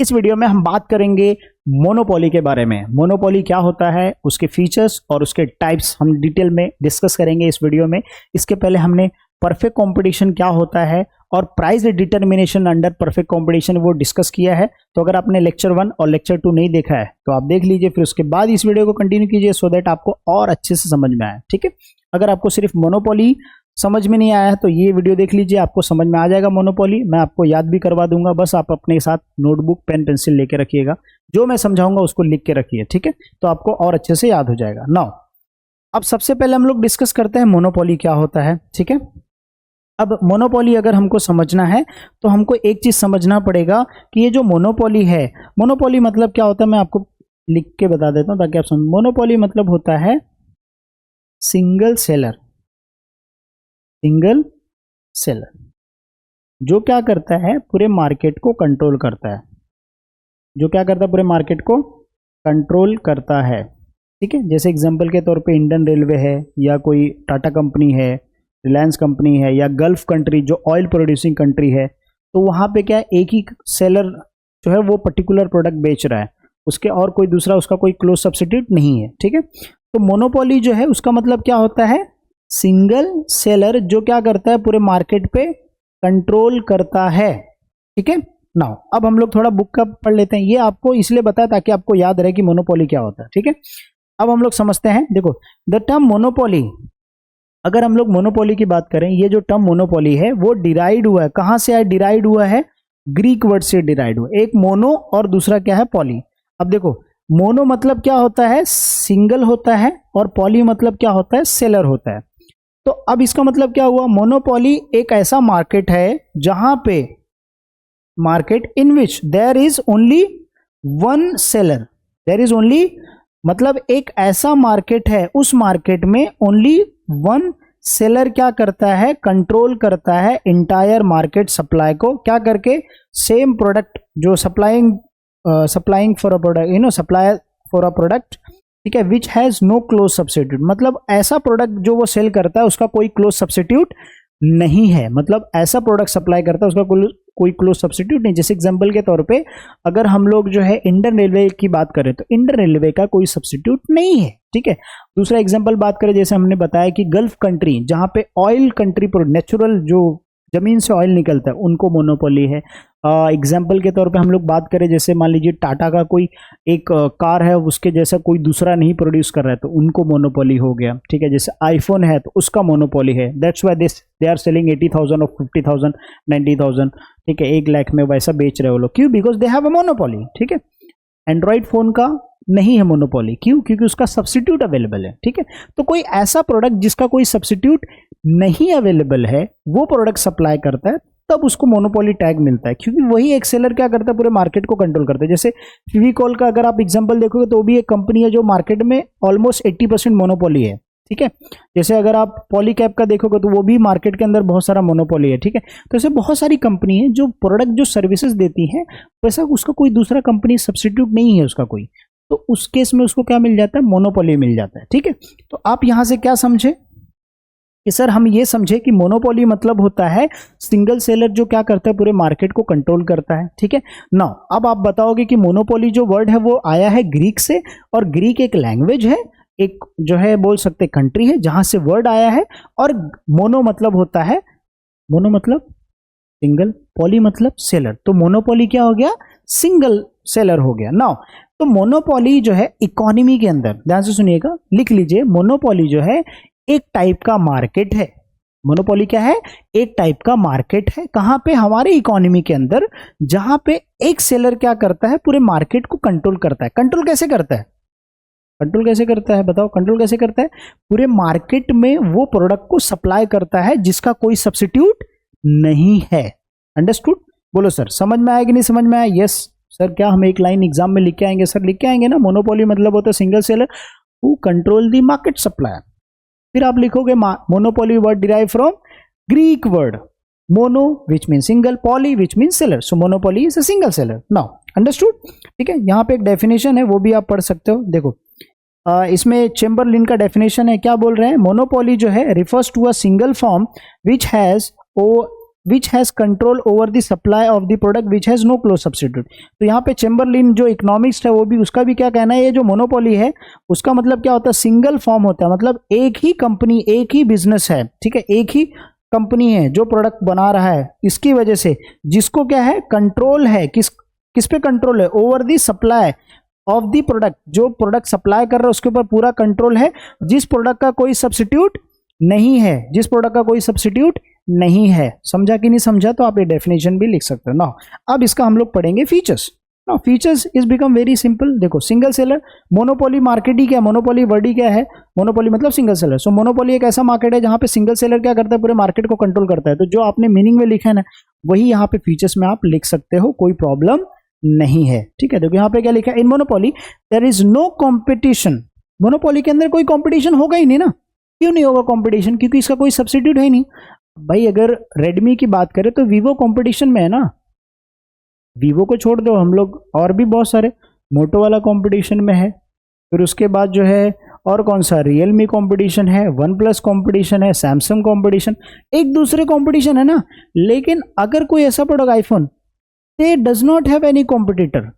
इस वीडियो में हम बात करेंगे मोनोपोली के बारे में। मोनोपोली क्या होता है, उसके फीचर्स और उसके टाइप्स हम डिटेल में डिस्कस करेंगे इस वीडियो में। इसके पहले हमने परफेक्ट कंपटीशन क्या होता है और price determination under perfect competition वो डिस्कस किया है। तो अगर आपने लेक्चर 1 और लेक्चर 2 नहीं देखा है तो आप देख लीजिए, फिर उसके बाद इस वीडियो को कंटिन्यू कीजिए सो दैट आपको और अच्छे से समझ में आए। ठीक है, अगर आपको सिर्फ मोनोपोली समझ में नहीं आया है तो ये वीडियो देख लीजिए, आपको समझ में आ जाएगा मोनोपोली। मैं आपको याद भी करवा दूंगा, बस आप अपने साथ नोटबुक पेन पेंसिल लेके रखिएगा, जो मैं समझाऊंगा उसको लिख के रखिए। ठीक है, तो आपको और अच्छे से याद हो जाएगा। नाउ अब सबसे पहले हम लोग डिस्कस करते हैं मोनोपोली क्या होता है। ठीक है, अब मोनोपोली अगर हमको समझना है तो हमको एक चीज समझना पड़ेगा कि ये जो मोनोपोली है, मोनोपोली मतलब क्या होता है, मैं आपको लिख के बता देता हूं ताकि आप समझ। मोनोपोली मतलब होता है सिंगल सेलर। सिंगल सेलर जो क्या करता है, पूरे मार्केट को कंट्रोल करता है। जो क्या करता है, पूरे मार्केट को कंट्रोल करता है। ठीक है, जैसे एग्जांपल के तौर पे इंडियन रेलवे है, या कोई टाटा कंपनी है, रिलायंस कंपनी है, या गल्फ कंट्री जो ऑयल प्रोड्यूसिंग कंट्री है, तो वहां पे क्या है, एक ही सेलर जो है वो पर्टिकुलर प्रोडक्ट बेच रहा है, उसके और कोई दूसरा उसका कोई क्लोज सब्स्टिट्यूट नहीं है। ठीक है, तो मोनोपोली जो है उसका मतलब क्या होता है, सिंगल सेलर जो क्या करता है, पूरे मार्केट पे कंट्रोल करता है। ठीक है, नाउ अब हम लोग थोड़ा बुक का पढ़ लेते हैं। ये आपको इसलिए बताया ताकि आपको याद रहे कि मोनोपोली क्या होता है। ठीक है, अब हम लोग समझते हैं। देखो, द टर्म मोनोपोली, अगर हम लोग मोनोपोली की बात करें, ये जो टर्म मोनोपोली है वो डिराइड हुआ है, कहां से है, डिराइड हुआ है ग्रीक वर्ड से डिराइड हुआ। एक मोनो और दूसरा क्या है, पॉली। अब देखो, मोनो मतलब क्या होता है, सिंगल होता है, और पॉली मतलब क्या होता है, सेलर होता है। तो अब इसका मतलब क्या हुआ, मोनोपोली एक ऐसा मार्केट है जहां पे market in which there is only one seller. There is only मतलब एक ऐसा मार्केट है, उस मार्केट में ओनली वन सेलर क्या करता है, कंट्रोल करता है इंटायर मार्केट सप्लाई को, क्या करके, सेम प्रोडक्ट जो supplying for a product, supply for a product. ठीक है, which has no close substitute, मतलब ऐसा प्रोडक्ट जो वो सेल करता है उसका कोई क्लोज सब्स्टिट्यूट नहीं है। मतलब ऐसा प्रोडक्ट सप्लाई करता है उसका कोई क्लोज सब्स्टिट्यूट नहीं। जैसे एग्जांपल के तौर पे अगर हम लोग जो है इंडियन रेलवे की बात करें तो इंडियन रेलवे का कोई सब्स्टिट्यूट नहीं है। ठीक है, दूसरा एग्जांपल बात करें, जैसे हमने बताया कि गल्फ कंट्री जहां पे ऑयल कंट्री पर नेचुरल जो जमीन से ऑयल निकलता है उनको मोनोपोली है। एग्जाम्पल के तौर पे हम लोग बात करें, जैसे मान लीजिए टाटा का कोई एक कार है, उसके जैसा कोई दूसरा नहीं प्रोड्यूस कर रहा है तो उनको मोनोपोली हो गया। ठीक है, जैसे आईफोन है तो उसका मोनोपोली है, that's why they are selling 80,000 और 50,000 90,000। ठीक है, 1 लाख में वैसा बेच रहे हो लोग, क्यों, because they have a monopoly. ठीक है, एंड्रॉइड फोन का नहीं है मोनोपोली, क्यों, क्योंकि उसका सब्स्टिट्यूट अवेलेबल है। ठीक है, तो कोई ऐसा प्रोडक्ट जिसका कोई सब्स्टिट्यूट नहीं अवेलेबल है वो प्रोडक्ट सप्लाई करता है, तब उसको मोनोपोली टैग मिलता है, क्योंकि वही एक सेलर क्या करता है, पूरे मार्केट को कंट्रोल करता है। जैसे फेविकॉल का अगर आप एग्जांपल देखोगे तो वो भी एक कंपनी है जो मार्केट में ऑलमोस्ट 80% मोनोपोली है। ठीक है, जैसे अगर आप पॉलीकैब का देखोगे तो वो भी मार्केट के अंदर बहुत सारा मोनोपोली है। ठीक है, तो ऐसे बहुत सारी कंपनी है जो प्रोडक्ट जो सर्विसेज देती है, वैसा उसका कोई दूसरा कंपनी सब्स्टिट्यूट नहीं है उसका कोई, तो उस केस में उसको क्या मिल जाता है, मोनोपोली मिल जाता है। ठीक है, तो आप यहां से क्या समझे कि सर हम ये समझे कि मोनोपोली मतलब होता है सिंगल सेलर जो क्या करता है, पूरे मार्केट को कंट्रोल करता है। ठीक है, नाउ अब आप बताओगे कि मोनोपोली जो वर्ड है वो आया है ग्रीक से, और ग्रीक एक लैंग्वेज है, एक जो है बोल सकते कंट्री है जहां से वर्ड आया है। और मोनो मतलब होता है, मोनो मतलब सिंगल, पॉली मतलब सेलर, तो मोनोपोली क्या हो गया, सिंगल सेलर हो गया। नाउ तो मोनोपोली जो है इकोनॉमी के अंदर, ध्यान से सुनिएगा, लिख लीजिए, मोनोपोली जो है एक टाइप का मार्केट है। मोनोपोली क्या है, एक टाइप का मार्केट है, कहां पे, हमारे इकोनॉमी के अंदर, जहां पे एक सेलर क्या करता है, पूरे मार्केट को कंट्रोल करता है। कंट्रोल कैसे करता है, कंट्रोल कैसे करता है, बताओ, कंट्रोल कैसे करता है, पूरे मार्केट में वो प्रोडक्ट को सप्लाई करता है जिसका कोई सब्स्टिट्यूट नहीं है। अंडरस्टूड, बोलो सर, समझ में आया कि नहीं समझ में आया? यस सर, क्या हम एक लाइन एग्जाम में लिख के आएंगे? सर लिख के आएंगे ना, मोनोपोली मतलब होता है single seller who control the market supply. फिर आप लिखोगे monopoly word derive from Greek word mono which mean single, poly which mean seller, so monopoly is a single seller. Now understood. ठीक है, यहाँ पे एक डेफिनेशन है वो भी आप पढ़ सकते हो। देखो इसमें चेम्बरलिन का डेफिनेशन है, क्या बोल रहे हैं, मोनोपोली जो है refers to a single firm which has which has control over the supply of the product which has no close substitute. तो यहाँ पे चेम्बरलिन जो इकोनॉमिक्स है वो भी उसका भी क्या कहना है, ये जो मोनोपोली है उसका मतलब क्या होता है, सिंगल फॉर्म होता है, मतलब एक ही कंपनी एक ही बिजनेस है, ठीक है, एक ही कंपनी है जो प्रोडक्ट बना रहा है, इसकी वजह से जिसको क्या है कंट्रोल है, किस पे कंट्रोल है, over the supply of the product, जो प्रोडक्ट सप्लाई कर रहा है उसके ऊपर पूरा कंट्रोल है, जिस प्रोडक्ट का कोई सब्स्टिट्यूट नहीं है, जिस प्रोडक्ट का कोई सब्स्टिट्यूट नहीं है। समझा कि नहीं समझा, तो आप ये डेफिनेशन भी लिख सकते हो ना। अब इसका हम लोग पढ़ेंगे फीचर्स। ना features is become very simple. देखो सिंगल सेलर, मोनोपोली मार्केट ही क्या है, मोनोपोली वर्ड ही क्या है, मोनोपोली मतलब सिंगल सेलर। सो मोनोपोली एक ऐसा मार्केट है जहां पे सिंगल सेलर क्या करता है, पूरे मार्केट को कंट्रोल करता है। तो जो आपने मीनिंग में लिखा है ना वही यहाँ पे फीचर्स में आप लिख सकते हो, कोई प्रॉब्लम नहीं है, ठीक है। देखो यहाँ पे क्या लिखा है, in monopoly there is no competition. Monopoly के अंदर कोई कॉम्पिटिशन होगा ही नहीं ना, क्यों नहीं होगा कॉम्पिटिशन, क्योंकि इसका कोई सब्स्टिट्यूट है ही नहीं। भाई अगर रेडमी की बात करें तो वीवो कॉम्पिटिशन में है ना, वीवो को छोड़ दो, हम लोग और भी बहुत सारे, मोटो वाला कंपटीशन में है, फिर उसके बाद जो है और कौन सा, रियलमी कंपटीशन है, वन प्लस कंपटीशन है, सैमसंग कंपटीशन, एक दूसरे कंपटीशन है ना। लेकिन अगर कोई ऐसा product iPhone, they does not have any competitor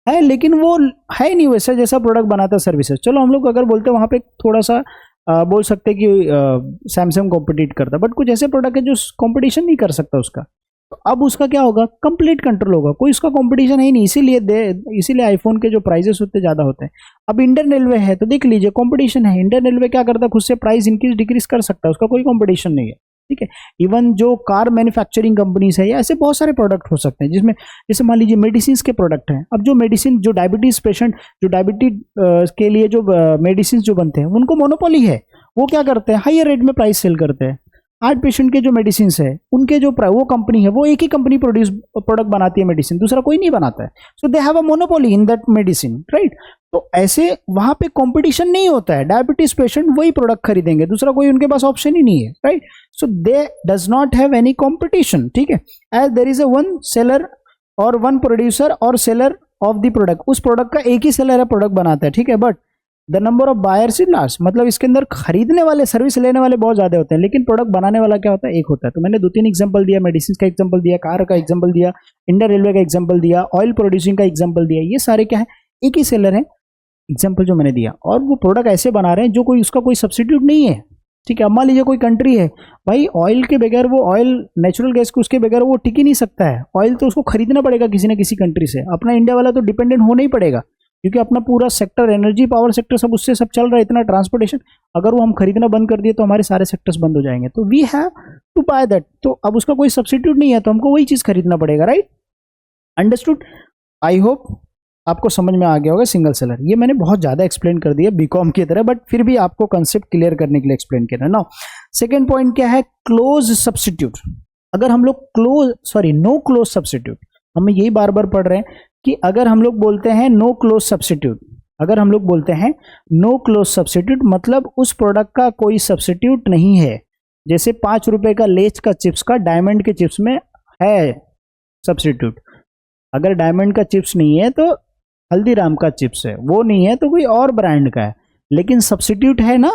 है, लेकिन वो है नहीं वैसा जैसा प्रोडक्ट बनाता सर्विसेज। चलो हम लोग अगर बोलते हैं वहां पे थोड़ा सा बोल सकते हैं कि सैमसंग कॉम्पिटिट करता, बट कुछ ऐसे प्रोडक्ट है जो कॉम्पिटिशन नहीं कर सकता उसका, तो अब उसका क्या होगा, कंप्लीट कंट्रोल होगा, कोई उसका कंपटीशन है ही नहीं, इसीलिए आईफोन के जो प्राइसेस होते ज़्यादा होते हैं। अब इंडियन रेलवे है तो देख लीजिए कंपटीशन है, इंडियन रेलवे क्या करता है, खुद से प्राइस इंक्रीज डिक्रीज कर सकता है, उसका कोई कंपटीशन नहीं है, ठीक है। इवन जो कार मैन्युफैक्चरिंग कंपनीज है या ऐसे बहुत सारे प्रोडक्ट हो सकते हैं जिसमें, जैसे मान लीजिए मेडिसिन के प्रोडक्ट हैं। अब जो मेडिसिन, जो डायबिटीज पेशेंट, जो डायबिटीज के लिए जो मेडिसिन जो बनते हैं उनको मोनोपोली है, वो क्या करते हैं, हायर रेट में प्राइस सेल करते हैं। हार्ट पेशेंट के जो मेडिसिन है उनके जो वो कंपनी है, वो एक ही कंपनी प्रोडक्ट बनाती है मेडिसिन, दूसरा कोई नहीं बनाता है। So they have a monopoly in that medicine, right. तो ऐसे वहां पे कंपटीशन नहीं होता है, डायबिटीज पेशेंट वही प्रोडक्ट खरीदेंगे, दूसरा कोई उनके पास ऑप्शन ही नहीं है, right. So they does not have any competition, ठीक है। As there is a one seller और वन प्रोड्यूसर और सेलर ऑफ द प्रोडक्ट, उस प्रोडक्ट का एक ही सेलर है, प्रोडक्ट बनाता है, ठीक है। But the number of buyers is large, मतलब इसके अंदर खरीदने वाले, सर्विस लेने वाले बहुत ज्यादा होते हैं, लेकिन प्रोडक्ट बनाने वाला क्या होता है, एक होता है। तो मैंने 2-3 एग्जांपल दिया, मेडिसिन का एग्जांपल दिया, कार का एग्जांपल दिया, इंडियन रेलवे का एग्जांपल दिया, ऑयल प्रोड्यूसिंग का एग्जांपल दिया, ये सारे क्या है, एक ही सेलर है, एग्जांपल जो मैंने दिया, और वो प्रोडक्ट ऐसे बना रहे हैं जो कोई उसका कोई सब्स्टिट्यूट नहीं है, ठीक है। अब मान लीजिए कोई कंट्री है, भाई ऑयल के बगैर, वो ऑयल नेचुरल गैस को उसके बगैर वो टिक ही नहीं सकता है, ऑयल तो उसको खरीदना पड़ेगा किसी न किसी कंट्री से। अपना इंडिया वाला तो डिपेंडेंट होना ही पड़ेगा, क्योंकि अपना पूरा सेक्टर, एनर्जी, पावर सेक्टर सब उससे सब चल रहा है, इतना ट्रांसपोर्टेशन, अगर वो हम खरीदना बंद कर दिए तो हमारे सारे सेक्टर्स बंद हो जाएंगे। तो we have to buy that, तो अब उसका कोई सब्स्टिट्यूट नहीं है, तो हमको वही चीज खरीदना पड़ेगा, राइट। अंडरस्टूड, आई होप आपको समझ में आ गया होगा सिंगल सेलर। ये मैंने बहुत ज्यादा एक्सप्लेन कर दिया बीकॉम की तरह, बट फिर भी आपको कंसेप्ट क्लियर करने के लिए एक्सप्लेन किया। नाउ सेकेंड पॉइंट क्या है, क्लोज सब्स्टिट्यूट। अगर हम लोग नो क्लोज सब्स्टिट्यूट, हम यही बार बार पढ़ रहे हैं कि अगर हम लोग बोलते हैं नो क्लोज सब्स्टिट्यूट, अगर हम लोग बोलते हैं नो क्लोज सब्स्टिट्यूट, मतलब उस प्रोडक्ट का कोई सब्स्टिट्यूट नहीं है। जैसे 5 रुपए का लेच का चिप्स का डायमंड के चिप्स में है सब्स्टिट्यूट, अगर डायमंड का चिप्स नहीं है तो हल्दीराम का चिप्स है, वो नहीं है तो कोई और ब्रांड का है, लेकिन सब्स्टिट्यूट है ना।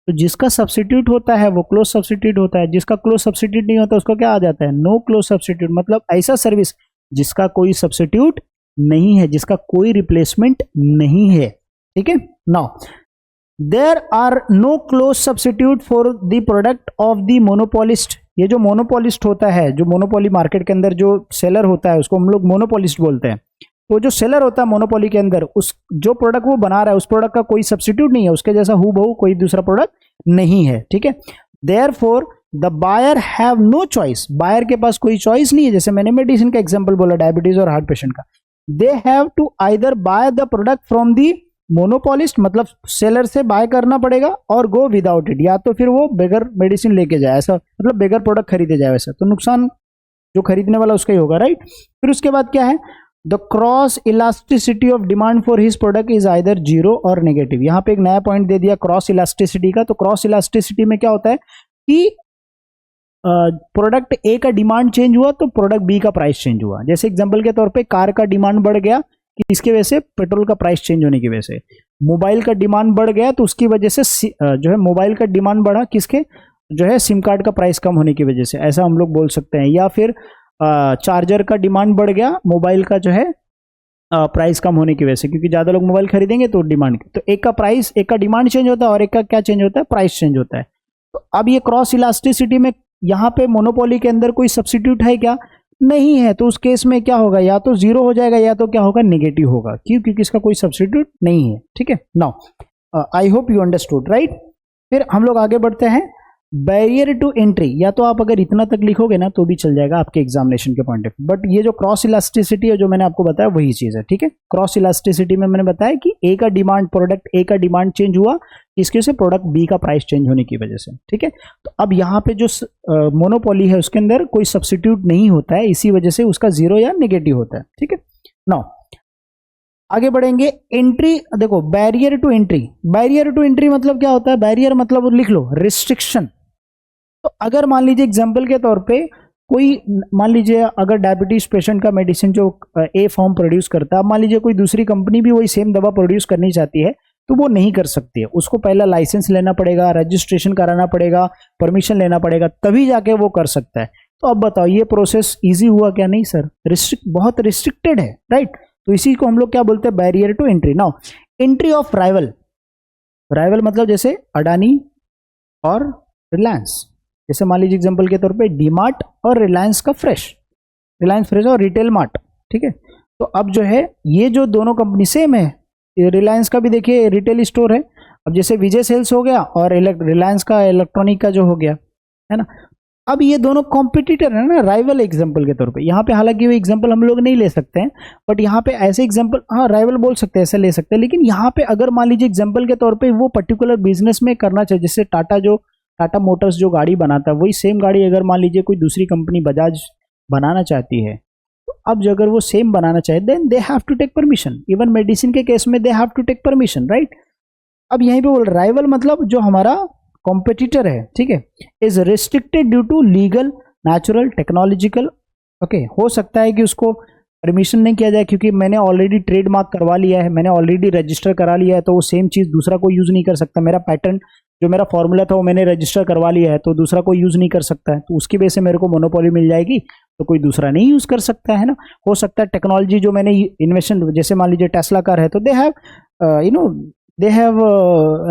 तो जिसका सब्स्टिट्यूट होता है वो क्लोज सब्स्टिट्यूट होता है, जिसका क्लोज सब्स्टिट्यूट नहीं होता उसको क्या आ जाता है, नो क्लोज सब्स्टिट्यूट। मतलब ऐसा सर्विस जिसका कोई सब्स्टिट्यूट नहीं है, जिसका कोई रिप्लेसमेंट नहीं है, ठीक है। Now there are no close substitute for the product of the monopolist. ये जो मोनोपोलिस्ट होता है, जो मोनोपोली मार्केट के अंदर जो सेलर होता है उसको हम लोग मोनोपोलिस्ट बोलते हैं। तो जो सेलर होता है मोनोपोली के अंदर, उस जो प्रोडक्ट वो बना रहा है उस प्रोडक्ट का कोई सब्स्टिट्यूट नहीं है, उसके जैसा हूबहू कोई दूसरा प्रोडक्ट नहीं है, ठीक है। Therefore the buyer have no choice, buyer के पास कोई चॉइस नहीं है। जैसे मैंने मेडिसिन का एग्जांपल बोला, डायबिटीज और हार्ट पेशेंट का, they have to either buy the product from the monopolist, मतलब सेलर से बाय करना पड़ेगा, और गो विदाउट इट, या तो फिर वो बेगर मेडिसिन लेके जाए, ऐसा मतलब बेगर प्रोडक्ट खरीदे जाए, वैसा तो नुकसान जो खरीदने वाला उसका ही होगा, राइट। फिर उसके बाद क्या है, the cross elasticity of demand for his product is either zero और नेगेटिव। यहाँ पे एक नया पॉइंट दे दिया क्रॉस इलास्टिसिटी का। तो क्रॉस इलास्टिसिटी में क्या होता है कि प्रोडक्ट ए का डिमांड चेंज हुआ तो प्रोडक्ट बी का प्राइस चेंज हुआ। जैसे एग्जांपल के तौर पे कार का डिमांड बढ़ गया कि इसके वजह से पेट्रोल का प्राइस चेंज होने की वजह से, मोबाइल का डिमांड बढ़ गया तो उसकी वजह से जो है मोबाइल का डिमांड बढ़ा, किसके, जो है सिम कार्ड का प्राइस कम होने की वजह से, ऐसा हम लोग बोल सकते हैं। या फिर चार्जर का डिमांड बढ़ गया, मोबाइल का जो है प्राइस कम होने की वजह से, क्योंकि ज़्यादा लोग मोबाइल खरीदेंगे तो डिमांड, तो एक का प्राइस, एक का डिमांड चेंज होता है और एक का क्या चेंज होता है, प्राइस चेंज होता है। तो अब ये क्रॉस इलास्टिसिटी में यहाँ पे मोनोपोली के अंदर कोई सब्सिट्यूट है क्या? नहीं है। तो उस केस में क्या होगा, या तो जीरो हो जाएगा या तो क्या होगा, नेगेटिव होगा। क्यों? क्योंकि इसका कोई सब्सिट्यूट नहीं है। ठीक है, now I hope you understood, right. फिर हम लोग आगे बढ़ते हैं, बैरियर टू एंट्री। या तो आप अगर इतना तक लिखोगे ना तो भी चल जाएगा आपके एग्जामिनेशन के पॉइंट ऑफ व्यू, बट ये जो क्रॉस इलास्टिसिटी है जो मैंने आपको बताया वही चीज है। ठीक है, क्रॉस इलास्टिसिटी में मैंने बताया कि ए का डिमांड, प्रोडक्ट ए का डिमांड चेंज हुआ, इसकी वजह से प्रोडक्ट बी का प्राइस चेंज होने की वजह से। ठीक है, तो अब यहाँ पे जो मोनोपोली है उसके अंदर कोई सब्सिट्यूट नहीं होता है, इसी वजह से उसका जीरो या नेगेटिव होता है। ठीक है, नाउ आगे बढ़ेंगे। एंट्री, देखो barrier to entry, barrier to entry मतलब क्या होता है? बैरियर मतलब लिख लो, रिस्ट्रिक्शन। तो अगर मान लीजिए एग्जाम्पल के तौर पे कोई, मान लीजिए अगर डायबिटीज पेशेंट का मेडिसिन जो ए फॉर्म प्रोड्यूस करता है, मान लीजिए कोई दूसरी कंपनी भी वही सेम दवा प्रोड्यूस करनी चाहती है तो वो नहीं कर सकती है। उसको पहला लाइसेंस लेना पड़ेगा, रजिस्ट्रेशन कराना पड़ेगा, परमिशन लेना पड़ेगा, तभी जाके वो कर सकता है। तो अब बताओ ये प्रोसेस इजी हुआ क्या? नहीं सर, बहुत रिस्ट्रिक्टेड है, राइट। तो इसी को हम लोग क्या बोलते हैं? Barrier to entry. Now entry of rival, rival मतलब जैसे अडानी और रिलायंस, जैसे मान लीजिए एग्जांपल के तौर पे डीमार्ट और रिलायंस का फ्रेश, रिलायंस फ्रेश और रिटेल मार्ट। ठीक है, तो अब जो है ये जो दोनों कंपनी सेम है, रिलायंस का भी देखिए रिटेल स्टोर है, अब जैसे विजय सेल्स हो गया और रिलायंस का इलेक्ट्रॉनिक का जो हो गया, है ना। अब ये दोनों कॉम्पिटिटर है ना, राइवल एग्जांपल के तौर पे। यहाँ पे हालांकि वो एग्जांपल हम लोग नहीं ले सकते हैं, बट यहाँ पे ऐसे एग्जांपल, हाँ राइवल बोल सकते हैं, ऐसे ले सकते हैं। लेकिन यहाँ पे अगर मान लीजिए एग्जांपल के तौर पे वो पर्टिकुलर बिजनेस में करना चाहिए, जैसे टाटा मोटर्स जो गाड़ी बनाता है, वही सेम गाड़ी अगर मान लीजिए कोई दूसरी कंपनी बजाज बनाना चाहती है, तो अब अगर वो सेम बनाना चाहे then they have to take permission. Even medicine के केस में they have to take permission, right. अब यहीं पे बोल राइवल मतलब जो हमारा कॉम्पिटिटर है, ठीक है, is restricted due to legal, natural, technological. Okay, हो सकता है कि उसको परमिशन नहीं किया जाए क्योंकि मैंने ऑलरेडी ट्रेडमार्क करवा लिया है, मैंने ऑलरेडी रजिस्टर करा लिया है, तो वो सेम चीज़ दूसरा कोई यूज़ नहीं कर सकता। मेरा पैटर्न जो मेरा फॉर्मूला था वो मैंने रजिस्टर करवा लिया है, तो दूसरा कोई यूज़ नहीं कर सकता है, तो उसकी वजह से मेरे को मोनोपोली मिल जाएगी, तो कोई दूसरा नहीं यूज़ कर सकता है ना। हो सकता है टेक्नोलॉजी जो मैंने इन्वेस्टमेंट, जैसे मान लीजिए टेस्ला कार है, तो दे हैव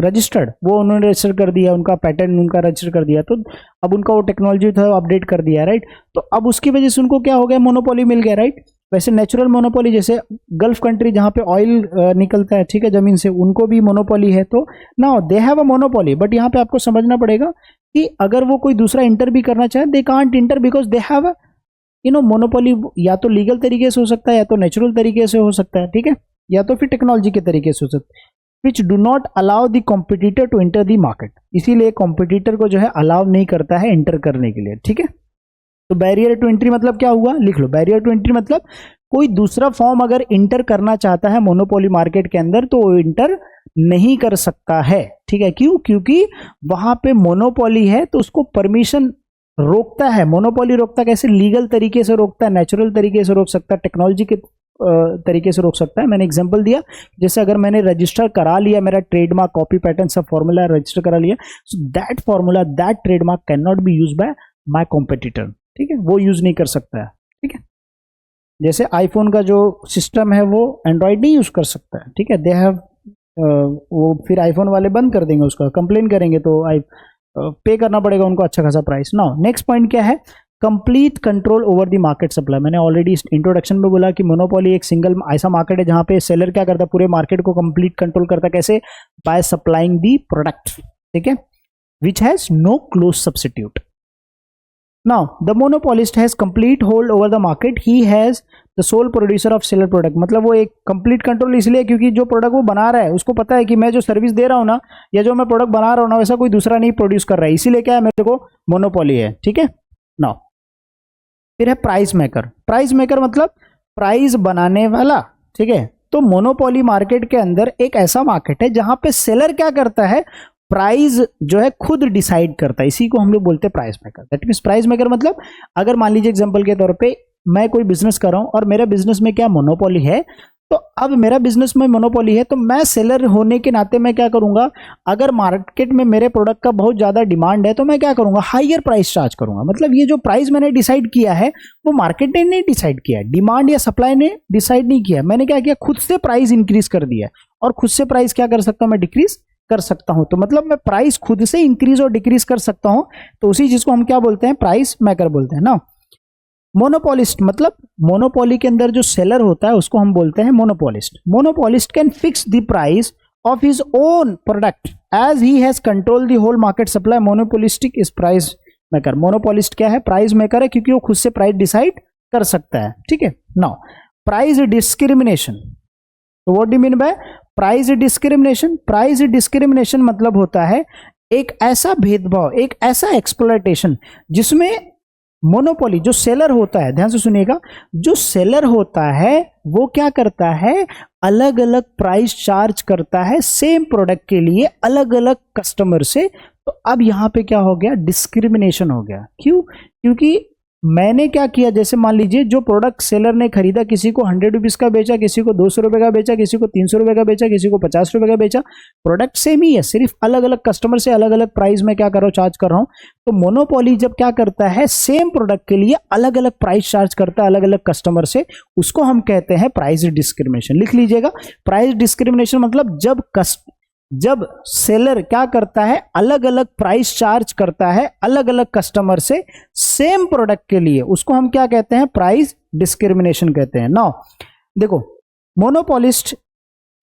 रजिस्टर्ड, वो उन्होंने रजिस्टर कर दिया, उनका पैटर्न उनका रजिस्टर कर दिया, तो अब उनका वो टेक्नोलॉजी था अपडेट कर दिया, राइट। तो अब उसकी वजह से उनको क्या हो गया, मोनोपोली मिल गया, राइट। वैसे नेचुरल मोनोपोली, जैसे गल्फ कंट्री जहाँ पे ऑयल निकलता है, ठीक है, जमीन से, उनको भी मोनोपोली है, तो now they have a monopoly. But यहाँ पे आपको समझना पड़ेगा कि अगर वो कोई दूसरा इंटर भी करना चाहे, they can't inter because they have monopoly. या तो लीगल तरीके से हो सकता है, या तो नेचुरल तरीके से हो सकता है, ठीक है, या तो फिर टेक्नोलॉजी के तरीके से हो सकता है, which do not allow the competitor to enter the market. इसीलिए कॉम्पिटिटर को जो है अलाउ नहीं करता है एंटर करने के लिए, ठीक है। तो बैरियर टू एंट्री मतलब क्या हुआ, लिख लो। बैरियर टू एंट्री मतलब कोई दूसरा फॉर्म अगर इंटर करना चाहता है मोनोपोली मार्केट के अंदर, तो वो इंटर नहीं कर सकता है, ठीक है। क्यों? क्योंकि वहां पे मोनोपोली है, तो उसको परमिशन रोकता है। मोनोपोली रोकता कैसे? लीगल तरीके से रोकता है, नेचुरल तरीके से रोक सकता है, टेक्नोलॉजी के तरीके से रोक सकता है। मैंने एग्जांपल दिया, जैसे अगर मैंने रजिस्टर करा लिया, मेरा ट्रेडमार्क, कॉपी, पैटर्न सब फॉर्मूला रजिस्टर करा लिया, so that formula, that trademark can not be use by my competitor, ठीक है, वो यूज नहीं कर सकता है, ठीक है। जैसे आईफोन का जो सिस्टम है वो एंड्रॉयड नहीं यूज कर सकता है, ठीक है, दे हैव वो फिर आईफोन वाले बंद कर देंगे, उसका कंप्लेन करेंगे, तो पे करना पड़ेगा उनको अच्छा खासा प्राइस। नाउ नेक्स्ट पॉइंट क्या है, complete control over the market supply. मैंने ऑलरेडी इंट्रोडक्शन में बोला कि मोनोपोली एक सिंगल ऐसा मार्केट है जहां पे सेलर क्या करता है, पूरे मार्केट को कंप्लीट कंट्रोल करता है। कैसे? बाय सप्लाइंग दी प्रोडक्ट, ठीक है, which has no close substitute. Now the monopolist has complete hold over the market, he has the sole producer of seller product. मतलब वो एक कंप्लीट कंट्रोल इसलिए क्योंकि जो प्रोडक्ट वो बना रहा है उसको पता है कि मैं जो सर्विस दे रहा हूं ना, या जो मैं प्रोडक्ट बना रहा हूं ना, वैसा कोई दूसरा नहीं प्रोड्यूस कर रहा है, इसीलिए क्या है, मेरे को मोनोपोली है, ठीक है। नाउ फिर है प्राइस मेकर। प्राइस मेकर मतलब प्राइस बनाने वाला, ठीक है। तो मोनोपोली मार्केट के अंदर एक ऐसा मार्केट है जहां पे सेलर क्या करता है, प्राइस जो है खुद डिसाइड करता है, इसी को हम लोग बोलते हैं price maker. That means price maker मतलब अगर मान लीजिए एग्जांपल के तौर पे मैं कोई बिजनेस कर रहा हूं और मेरे बिजनेस में क्या मोनोपोली है, तो अब मेरा बिजनेस में मोनोपोली है, तो मैं सेलर होने के नाते मैं क्या करूंगा, अगर मार्केट में मेरे प्रोडक्ट का बहुत ज़्यादा डिमांड है तो मैं क्या करूंगा, हायर प्राइस चार्ज करूंगा। मतलब ये जो प्राइस मैंने डिसाइड किया है वो मार्केट ने नहीं डिसाइड किया है, डिमांड या सप्लाई ने डिसाइड नहीं किया, मैंने क्या किया, खुद से प्राइस इंक्रीज कर दिया। और खुद से प्राइस क्या कर सकता हूं, मैं डिक्रीज कर सकता हूं। तो मतलब मैं प्राइस खुद से इंक्रीज और डिक्रीज कर सकता हूं, तो उसी चीज को हम क्या बोलते हैं, प्राइस मेकर बोलते हैं ना। मोनोपोलिस्ट मतलब मोनोपोली के अंदर जो सेलर होता है उसको हम बोलते हैं monopolist. Monopolist can fix the price of his own product as he has control the whole market supply. Monopolistic is price maker. Monopolist क्या है, प्राइस मेकर है, क्योंकि वो खुद से प्राइस डिसाइड कर सकता है। ठीक है। नाउ प्राइस डिस्क्रिमिनेशन, तो what do mean by price discrimination? Price discrimination मतलब होता है एक ऐसा भेदभाव, एक ऐसा एक्सप्लॉयटेशन जिसमें मोनोपोली जो सेलर होता है, ध्यान से सुनिएगा, जो सेलर होता है वो क्या करता है, अलग अलग प्राइस चार्ज करता है सेम प्रोडक्ट के लिए अलग अलग कस्टमर से। तो अब यहां पे क्या हो गया, डिस्क्रिमिनेशन हो गया। क्यों? क्योंकि मैंने क्या किया, जैसे मान लीजिए जो प्रोडक्ट सेलर ने खरीदा, किसी को 100 रुपीज का बेचा, किसी को 200 रुपए का बेचा, किसी को 300 रुपए का बेचा, किसी को 50 रुपए का बेचा, प्रोडक्ट सेम ही है, सिर्फ अलग अलग कस्टमर से अलग अलग प्राइस में क्या कर रहा हूं, चार्ज कर रहा हूं। तो मोनोपोली जब क्या करता है, सेम प्रोडक्ट के लिए अलग अलग प्राइस चार्ज करता है अलग अलग कस्टमर से, उसको हम कहते हैं प्राइस डिस्क्रिमिनेशन। लिख लीजिएगा, प्राइस डिस्क्रिमिनेशन मतलब जब सेलर क्या करता है, अलग अलग प्राइस चार्ज करता है अलग अलग कस्टमर से सेम प्रोडक्ट के लिए, उसको हम क्या कहते हैं, प्राइस डिस्क्रिमिनेशन कहते हैं। नाउ देखो, monopolist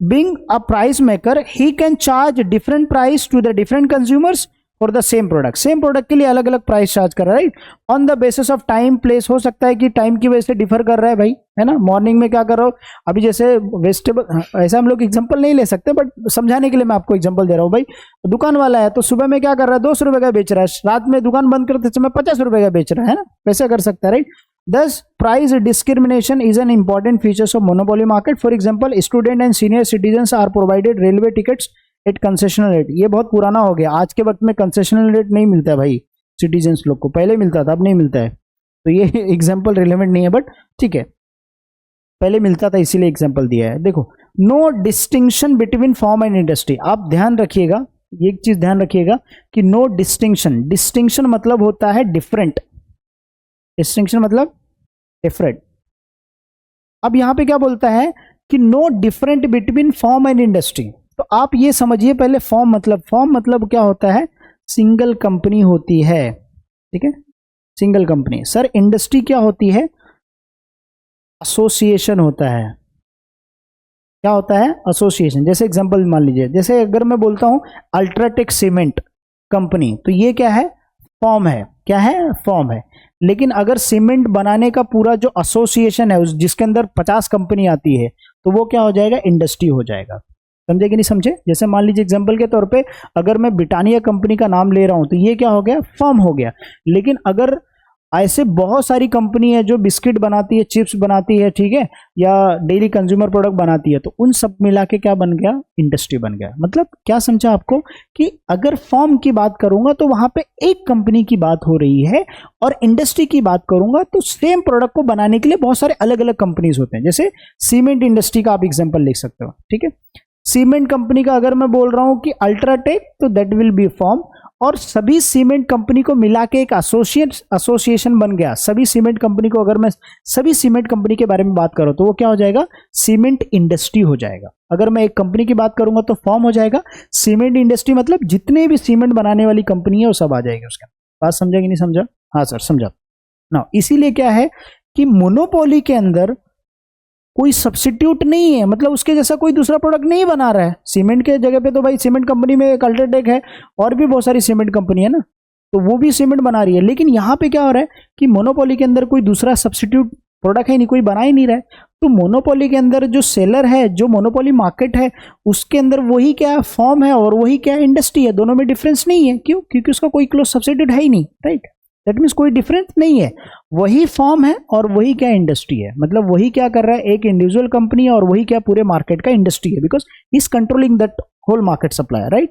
being a price maker, he can charge different price to the different consumers for the same product. Same product के लिए अलग अलग प्राइस चार्ज कर रहा है, right, on the basis of time place. हो सकता है कि टाइम की वजह से डिफर कर रहा है भाई, है ना। मॉर्निंग में क्या कर रहा हो, अभी जैसे वेजिटेबल, ऐसा हम लोग एग्जांपल नहीं ले सकते, बट समझाने के लिए मैं आपको एग्जांपल दे रहा हूँ। भाई दुकान वाला है तो सुबह में क्या कर रहा है, 200 रुपए का बेच रहा है, रात में दुकान बंद करते समय 50 रुपए का बेच रहा है ना, वैसे कर सकता है, right. Thus, price discrimination is an important feature of monopoly market. For example, student and senior citizens are provided railway tickets at concessional rate. ये बहुत पुराना हो गया, आज के वक्त में concessional rate नहीं मिलता है भाई सिटीजन्स लोग को, पहले मिलता था, अब नहीं मिलता है। तो ये एग्जाम्पल रिलेवेंट नहीं है, बट ठीक है, पहले मिलता था इसीलिए एग्जाम्पल दिया है। देखो, no distinction between firm and industry. आप ध्यान रखिएगा, ये एक चीज ध्यान रखिएगा कि नो डिस्टिंक्शन, डिस्टिंक्शन मतलब होता है डिफरेंट, डिस्टिंक्शन मतलब डिफरेंट। अब यहां पे क्या बोलता है कि no different between firm and industry. तो आप ये समझिए पहले, फॉर्म मतलब क्या होता है, सिंगल कंपनी होती है, ठीक है, सिंगल कंपनी। सर इंडस्ट्री क्या होती है, एसोसिएशन होता है। क्या होता है, एसोसिएशन। जैसे एग्जांपल मान लीजिए, जैसे अगर मैं बोलता हूं अल्ट्राटेक सीमेंट कंपनी, तो ये क्या है, फॉर्म है। क्या है, फॉर्म है। लेकिन अगर सीमेंट बनाने का पूरा जो एसोसिएशन है, जिसके अंदर 50 कंपनी आती है, तो वो क्या हो जाएगा, इंडस्ट्री हो जाएगा। समझे कि नहीं समझे? जैसे मान लीजिए एग्जांपल के तौर पे, अगर मैं ब्रिटानिया कंपनी का नाम ले रहा हूं, तो ये क्या हो गया, फर्म हो गया। लेकिन अगर ऐसे बहुत सारी कंपनी है जो बिस्किट बनाती है, चिप्स बनाती है, ठीक है, या डेली कंज्यूमर प्रोडक्ट बनाती है, तो उन सब मिला के क्या बन गया, इंडस्ट्री बन गया। मतलब क्या समझा आपको कि अगर फर्म की बात करूंगा तो वहां पे एक कंपनी की बात हो रही है, और इंडस्ट्री की बात करूंगा तो सेम प्रोडक्ट को बनाने के लिए बहुत सारे अलग अलग कंपनीज होते हैं। जैसे सीमेंट इंडस्ट्री का आप एग्जाम्पल लिख सकते हो, ठीक है। सीमेंट कंपनी का अगर मैं बोल रहा हूं कि अल्ट्राटेक, तो दैट विल बी फॉर्म, और सभी सीमेंट कंपनी को मिला के एक एसोसिएशन बन गया। सभी सीमेंट कंपनी को, अगर मैं सभी सीमेंट कंपनी के बारे में बात करूं तो वो क्या हो जाएगा, सीमेंट इंडस्ट्री हो जाएगा। अगर मैं एक कंपनी की बात करूंगा तो फॉर्म हो जाएगा, सीमेंट इंडस्ट्री मतलब जितने भी सीमेंट बनाने वाली कंपनी है वो सब आ जाएगी उसके। बात समझा कि नहीं समझा? हाँ सर समझा ना। इसीलिए क्या है कि मोनोपोली के अंदर कोई सब्सिट्यूट नहीं है, मतलब उसके जैसा कोई दूसरा प्रोडक्ट नहीं बना रहा है। सीमेंट के जगह पे तो भाई सीमेंट कंपनी में एक अल्ट्राटेक है, और भी बहुत सारी सीमेंट कंपनी है ना, तो वो भी सीमेंट बना रही है। लेकिन यहाँ पे क्या हो रहा है कि मोनोपोली के अंदर कोई दूसरा सब्सिट्यूट प्रोडक्ट है नहीं, कोई बना ही नहीं रहा है। तो मोनोपोली के अंदर जो सेलर है, जो मोनोपोली मार्केट है, उसके अंदर वही क्या फॉर्म है और वही क्या इंडस्ट्री है, दोनों में डिफरेंस नहीं है। क्यों? क्योंकि उसका कोई क्लोज सब्सिट्यूट है ही नहीं, राइट। दैट मीन्स कोई डिफरेंस नहीं है, वही फॉर्म है और वही क्या इंडस्ट्री है। मतलब वही क्या कर रहा है, एक इंडिविजुअल कंपनी है, और वही क्या पूरे मार्केट का इंडस्ट्री है, because is controlling that whole market supply, right.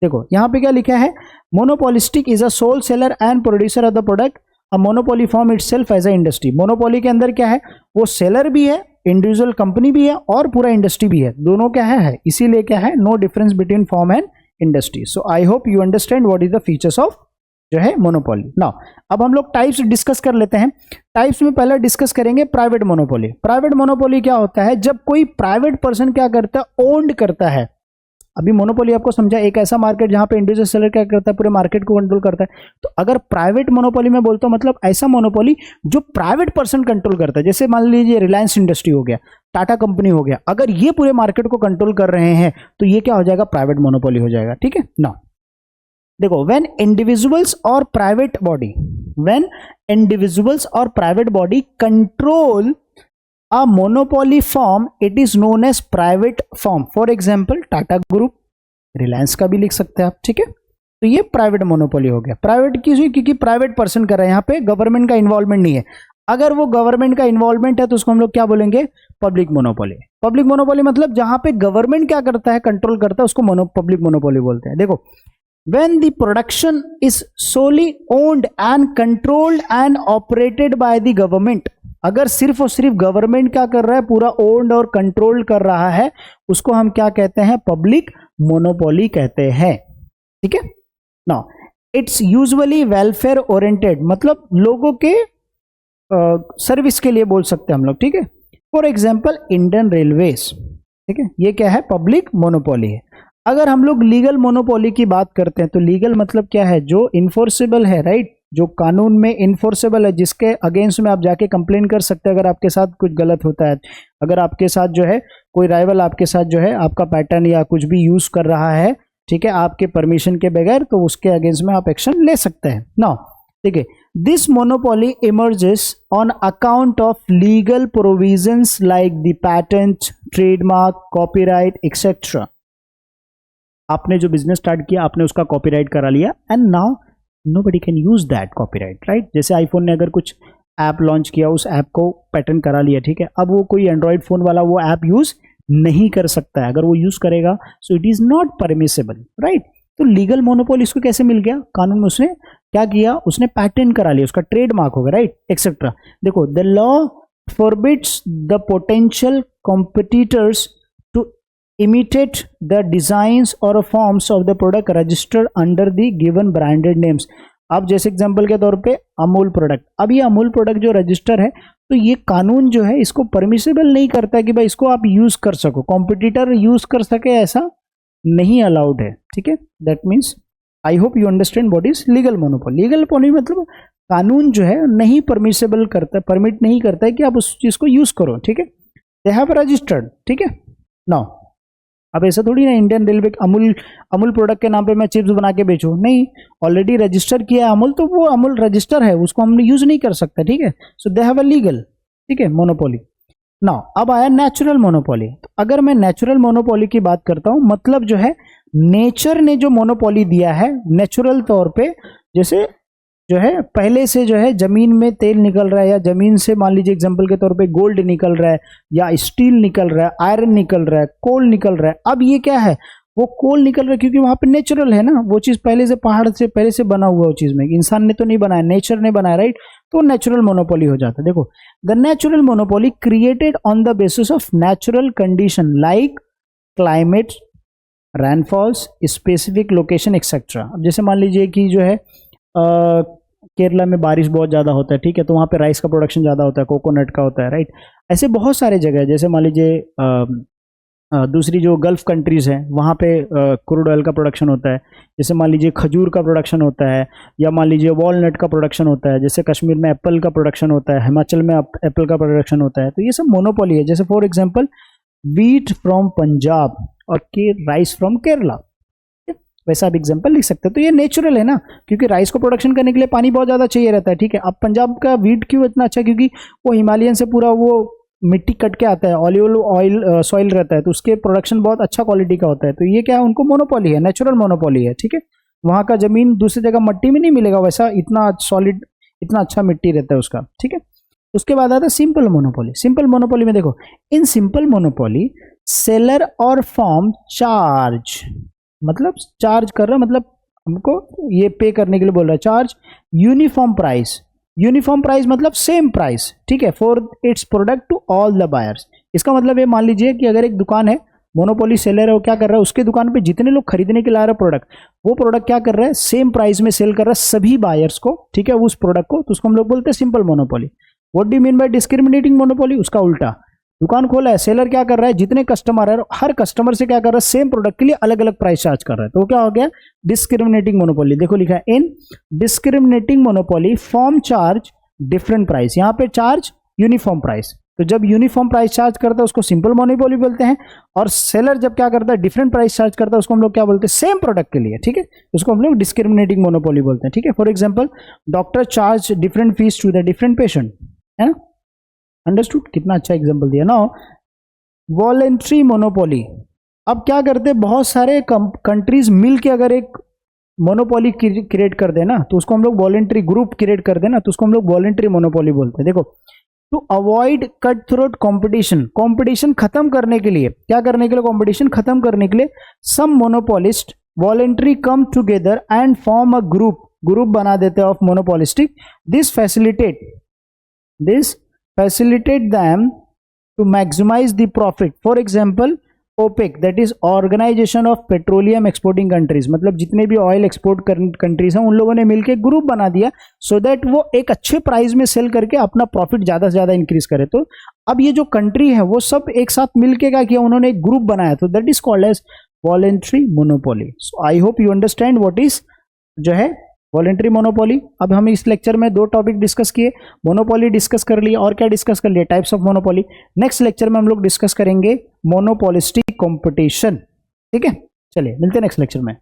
देखो यहां पे क्या लिखा है, monopolistic is a sole seller and producer of the product, a monopoly firm itself as a industry. Monopoly के अंदर क्या है, वो सेलर भी है इंडिविजुअल कंपनी भी है और पूरा इंडस्ट्री भी है, दोनों क्या है, इसीलिए क्या है, no difference between firm and industry. So I hope you understand what is the features of जो है मोनोपोली. नाउ अब हम लोग टाइप्स डिस्कस कर लेते हैं. टाइप्स में पहले डिस्कस करेंगे प्राइवेट मोनोपोली. प्राइवेट मोनोपोली क्या होता है, जब कोई प्राइवेट पर्सन क्या करता है, ओन्ड करता है. अभी मोनोपोली आपको समझा, एक ऐसा मार्केट जहां पे इंडिविजुअल सेलर क्या करता है, पूरे मार्केट को कंट्रोल करता है. तो अगर प्राइवेट मोनोपोली में बोलता हूं, मतलब ऐसा मोनोपोली जो प्राइवेट पर्सन कंट्रोल करता है. जैसे मान लीजिए रिलायंस इंडस्ट्री हो गया, टाटा कंपनी हो गया, अगर ये पूरे मार्केट को कंट्रोल कर रहे हैं तो ये क्या हो जाएगा, प्राइवेट मोनोपोली हो जाएगा. ठीक है ना. देखो, व्हेन इंडिविजुअल्स और प्राइवेट बॉडी, व्हेन इंडिविजुअल्स और private body control a monopoly firm, it is known as private firm. For example, Tata group, Reliance का भी लिख सकते हैं आप. ठीक है, तो ये प्राइवेट मोनोपोली हो गया. प्राइवेट क्योंकि प्राइवेट पर्सन कर रहा है, यहाँ पे गवर्नमेंट का इन्वॉल्वमेंट नहीं है. अगर वो गवर्नमेंट का इन्वॉल्वमेंट है तो उसको हम लोग क्या बोलेंगे, पब्लिक मोनोपोली. पब्लिक मोनोपोली मतलब जहां पे गवर्नमेंट क्या करता है, कंट्रोल करता है, उसको पब्लिक मोनोपोली बोलते हैं. देखो, when the production is solely owned and controlled and operated by the government, अगर सिर्फ और सिर्फ गवर्नमेंट क्या कर रहा है, पूरा ओन्ड और कंट्रोल कर रहा है, उसको हम क्या कहते हैं, पब्लिक मोनोपोली कहते हैं. ठीक है. Now it's usually welfare oriented, मतलब लोगों के सर्विस के लिए बोल सकते हैं हम लोग. ठीक है. For example Indian railways. ठीक है, ये क्या है, पब्लिक मोनोपोली है. अगर हम लोग लीगल मोनोपोली की बात करते हैं तो लीगल मतलब क्या है, जो इन्फोर्सेबल है, राइट, जो कानून में इन्फोर्सेबल है, जिसके अगेंस्ट में आप जाके कंप्लेन कर सकते हैं अगर आपके साथ कुछ गलत होता है. अगर आपके साथ जो है कोई राइवल आपके साथ जो है आपका पैटर्न या कुछ भी यूज कर रहा है, ठीक है, आपके परमिशन के बगैर, तो उसके अगेंस्ट में आप एक्शन ले सकते हैं. नाउ ठीक है, this monopoly emerges on account of legal provisions like the patent, trademark, copyright etcetera. आपने जो बिजनेस स्टार्ट किया, आपने उसका कॉपीराइट करा लिया, and now nobody can use that copyright, right. जैसे आईफोन ने अगर कुछ ऐप लॉन्च किया, उस ऐप को पैटर्न करा लिया, ठीक है, अब वो कोई एंड्रॉइड फोन वाला वो ऐप यूज नहीं कर सकता है. अगर वो यूज करेगा so it is not permissible, right. तो लीगल मोनोपोली इसको कैसे मिल गया, कानून में उसने क्या किया, उसने पैटेंट करा लिया, उसका ट्रेडमार्क होगा, राइट, एक्सेट्रा. देखो, the law forbids the potential competitors to imitate the designs or forms of the product registered under the given branded names. अब जैसे एग्जांपल के तौर पे अमूल प्रोडक्ट, अब ये अमूल प्रोडक्ट जो रजिस्टर है, तो ये कानून जो है इसको परमिसेबल नहीं करता कि भाई इसको आप यूज कर सको, कॉम्पिटिटर यूज कर सके, ऐसा नहीं अलाउड है. ठीक है, that means I hope you understand what is legal monopoly. Legal monopoly मतलब कानून जो है नहीं परमिसेबल करता, परमिट नहीं करता है कि आप उस चीज को यूज करो. ठीक है, दे हैव रजिस्टर्ड. ठीक है. नाउ अब ऐसा थोड़ी ना इंडियन रेलवे अमूल प्रोडक्ट के नाम पे मैं चिप्स बना के बेचूं, नहीं, ऑलरेडी रजिस्टर किया है अमूल, तो वो अमूल रजिस्टर है, उसको हम यूज नहीं कर सकते. ठीक है, so they have a legal, ठीक है, मोनोपोली. नाउ अब आया नेचुरल मोनोपोली. तो अगर मैं नेचुरल मोनोपोली की बात करता हूं, मतलब जो है नेचर ने जो मोनोपोली दिया है नेचुरल तौर पे, जैसे जो है पहले से जो है जमीन में तेल निकल रहा है, या जमीन से मान लीजिए एग्जांपल के तौर पे गोल्ड निकल रहा है, या स्टील निकल रहा है, आयरन निकल रहा है, कोल निकल रहा है. अब ये क्या है, वो कोल निकल रहा है क्योंकि वहां पे नेचुरल है ना, वो चीज पहले से पहाड़ से पहले से बना हुआ, वो चीज में इंसान ने तो नहीं बनाया, नेचर ने बनाया, राइट. तो नेचुरल मोनोपोली हो जाता है. देखो, the natural monopoly created on the basis of natural condition like climate, rainfalls, specific location etcetera. अब जैसे मान लीजिए कि जो है केरला में बारिश बहुत ज़्यादा होता है, ठीक है, तो वहाँ पे राइस का प्रोडक्शन ज़्यादा होता है, कोकोनट का होता है, राइट. ऐसे बहुत सारे जगह, जैसे मान लीजिए दूसरी जो गल्फ कंट्रीज़ हैं वहाँ पे क्रूड ऑयल का प्रोडक्शन होता है. जैसे मान लीजिए खजूर का प्रोडक्शन होता है, या मान लीजिए वॉलनट का प्रोडक्शन होता है. जैसे कश्मीर में एप्पल का प्रोडक्शन होता है, हिमाचल में एप्पल का प्रोडक्शन होता है. तो ये सब मोनोपोली है. जैसे for example wheat from Punjab और राइस फ्रॉम केरला, वैसा आप एग्जाम्पल लिख सकते हैं. तो ये नेचुरल है ना, क्योंकि राइस को प्रोडक्शन करने के लिए पानी बहुत ज़्यादा चाहिए रहता है. ठीक है, अब पंजाब का वीट क्यों इतना अच्छा, क्योंकि वो हिमालयन से पूरा वो मिट्टी कट के आता है, ऑलिव ऑयल सॉइल रहता है, तो उसके प्रोडक्शन बहुत अच्छा क्वालिटी का होता है. तो ये क्या है, उनको मोनोपोली है, नेचुरल मोनोपोली है. ठीक है, वहाँ का जमीन दूसरी जगह मट्टी में नहीं मिलेगा, वैसा इतना सॉलिड, इतना अच्छा मिट्टी रहता है उसका. ठीक है, उसके बाद आता है सिंपल मोनोपोली. सिंपल मोनोपोली में देखो, इन सिंपल मोनोपोली सेलर और फर्म चार्ज, मतलब चार्ज कर रहा है, मतलब हमको ये पे करने के लिए बोल रहा है, charge uniform price uniform price मतलब सेम प्राइस, ठीक है, for its product to all the buyers. इसका मतलब ये मान लीजिए कि अगर एक दुकान है, मोनोपोली सेलर है, वो क्या कर रहा है, उसके दुकान पे जितने लोग खरीदने के लिए आ रहे प्रोडक्ट, वो प्रोडक्ट क्या कर रहा है, सेम प्राइस में सेल कर रहा है सभी बायर्स को, ठीक है, उस प्रोडक्ट को, तो उसको हम लोग बोलते हैं simple monopoly. What do you mean by discriminating monopoly? उसका उल्टा, दुकान खोला है, सेलर क्या कर रहा है, जितने कस्टमर है हर कस्टमर से क्या कर रहा है, सेम प्रोडक्ट के लिए अलग अलग प्राइस चार्ज कर रहा है, तो क्या हो गया, डिस्क्रिमिनेटिंग मोनोपोली। देखो लिखा है in discriminating monopoly form charge different price, यहां पे चार्ज यूनिफॉर्म प्राइस, तो जब यूनिफॉर्म प्राइस चार्ज करता है उसको सिंपल मोनोपोली बोलते हैं, और सेलर जब क्या करता है, डिफरेंट प्राइस चार्ज करता है, उसको हम लोग क्या बोलते हैं, सेम प्रोडक्ट के लिए, ठीक है, उसको हम लोग डिस्क्रिमिनेटिंग मोनोपोली बोलते हैं, ठीक है। For example doctor charge different fees to the different patient, है ना, अंडरस्टूड, कितना अच्छा एग्जांपल दिया ना। वॉलेंट्री मोनोपोली, अब क्या करते हैं, बहुत सारे कंट्रीज मिल के अगर एक मोनोपोली क्रिएट कर देना तो उसको हम लोग वॉलेंट्री ग्रुप क्रिएट कर देना तो उसको हम लोग वॉलेंट्री मोनोपोली बोलते हैं। देखो, to avoid cut throat competition, competition खत्म करने के लिए, क्या करने के लिए, कंपटीशन खत्म करने के लिए, some monopolist voluntary come together and form a group बना देते हैं of monopolistic, this facilitate them to maximize the profit. For example, OPEC, that is Organization of Petroleum Exporting Countries, मतलब जितने भी ऑयल एक्सपोर्ट कंट्रीज हैं उन लोगों ने मिलकर ग्रुप बना दिया सो दैट वो एक अच्छे प्राइस में सेल करके अपना प्रॉफिट ज्यादा से ज्यादा इंक्रीज करे। तो अब ये जो कंट्री है वो सब एक साथ मिलके क्या किया, उन्होंने एक ग्रुप बनाया, तो that is called as voluntary monopoly. So I hope you understand what is जो है वॉलेंट्री मोनोपोली। अब हम इस लेक्चर में 2 टॉपिक डिस्कस किए, मोनोपोली डिस्कस कर लिया और क्या डिस्कस कर लिया, types of monopoly. Next lecture में हम लोग डिस्कस करेंगे मोनोपोलिस्टिक कंपटीशन, ठीक है। चलिए मिलते हैं नेक्स्ट लेक्चर में।